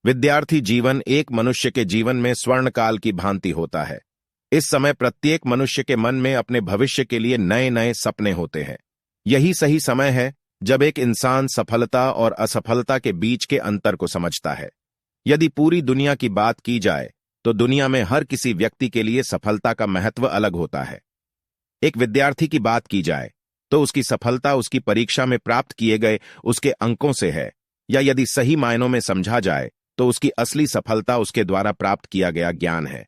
विद्यार्थी जीवन एक मनुष्य के जीवन में स्वर्णकाल की भांति होता है। इस समय प्रत्येक मनुष्य के मन में अपने भविष्य के लिए नए नए सपने होते हैं। यही सही समय है जब एक इंसान सफलता और असफलता के बीच के अंतर को समझता है। यदि पूरी दुनिया की बात की जाए तो दुनिया में हर किसी व्यक्ति के लिए सफलता का महत्व अलग होता है। एक विद्यार्थी की बात की जाए तो उसकी सफलता उसकी परीक्षा में प्राप्त किए गए उसके अंकों से है, या यदि सही मायनों में समझा जाए तो उसकी असली सफलता उसके द्वारा प्राप्त किया गया ज्ञान है,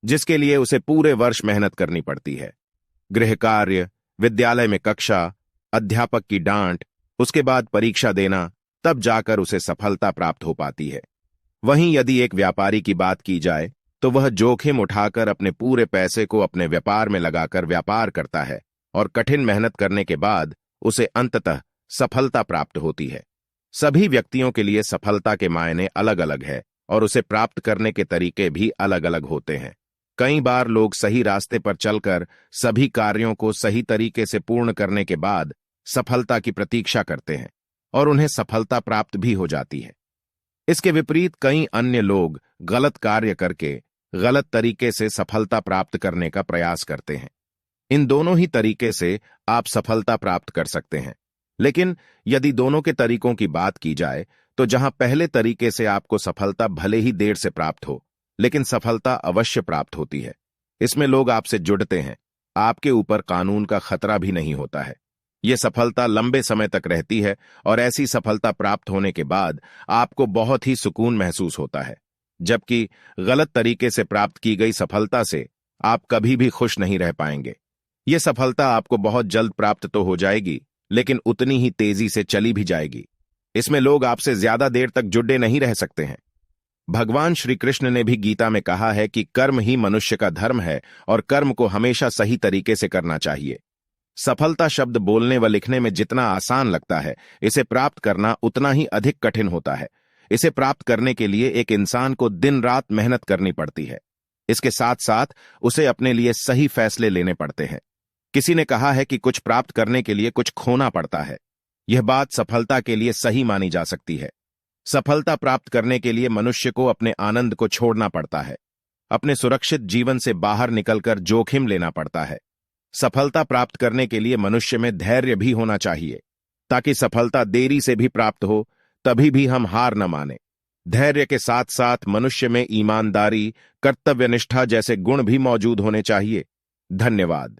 जिसके लिए उसे पूरे वर्ष मेहनत करनी पड़ती है। गृह कार्य, विद्यालय में कक्षा, अध्यापक की डांट, उसके बाद परीक्षा देना, तब जाकर उसे सफलता प्राप्त हो पाती है। वहीं यदि एक व्यापारी की बात की जाए तो वह जोखिम उठाकर अपने पूरे पैसे को अपने व्यापार में लगाकर व्यापार करता है और कठिन मेहनत करने के बाद उसे अंततः सफलता प्राप्त होती है। सभी व्यक्तियों के लिए सफलता के मायने अलग अलग है और उसे प्राप्त करने के तरीके भी अलग अलग होते हैं। कई बार लोग सही रास्ते पर चलकर सभी कार्यों को सही तरीके से पूर्ण करने के बाद सफलता की प्रतीक्षा करते हैं और उन्हें सफलता प्राप्त भी हो जाती है। इसके विपरीत कई अन्य लोग गलत कार्य करके गलत तरीके से सफलता प्राप्त करने का प्रयास करते हैं। इन दोनों ही तरीके से आप सफलता प्राप्त कर सकते हैं, लेकिन यदि दोनों के तरीकों की बात की जाए तो जहां पहले तरीके से आपको सफलता भले ही देर से प्राप्त हो, लेकिन सफलता अवश्य प्राप्त होती है। इसमें लोग आपसे जुड़ते हैं, आपके ऊपर कानून का खतरा भी नहीं होता है। यह सफलता लंबे समय तक रहती है और ऐसी सफलता प्राप्त होने के बाद आपको बहुत ही सुकून महसूस होता है, जबकि गलत तरीके से प्राप्त की गई सफलता से आप कभी भी खुश नहीं रह पाएंगे। यह सफलता आपको बहुत जल्द प्राप्त तो हो जाएगी, लेकिन उतनी ही तेजी से चली भी जाएगी। इसमें लोग आपसे ज्यादा देर तक जुड़े नहीं रह सकते हैं। भगवान श्री कृष्ण ने भी गीता में कहा है कि कर्म ही मनुष्य का धर्म है और कर्म को हमेशा सही तरीके से करना चाहिए। सफलता शब्द बोलने व लिखने में जितना आसान लगता है, इसे प्राप्त करना उतना ही अधिक कठिन होता है। इसे प्राप्त करने के लिए एक इंसान को दिन रात मेहनत करनी पड़ती है। इसके साथ साथ उसे अपने लिए सही फैसले लेने पड़ते हैं। किसी ने कहा है कि कुछ प्राप्त करने के लिए कुछ खोना पड़ता है। यह बात सफलता के लिए सही मानी जा सकती है। सफलता प्राप्त करने के लिए मनुष्य को अपने आनंद को छोड़ना पड़ता है, अपने सुरक्षित जीवन से बाहर निकलकर जोखिम लेना पड़ता है। सफलता प्राप्त करने के लिए मनुष्य में धैर्य भी होना चाहिए, ताकि सफलता देरी से भी प्राप्त हो तभी भी हम हार न माने। धैर्य के साथ साथ मनुष्य में ईमानदारी, कर्तव्यनिष्ठा जैसे गुण भी मौजूद होने चाहिए। धन्यवाद।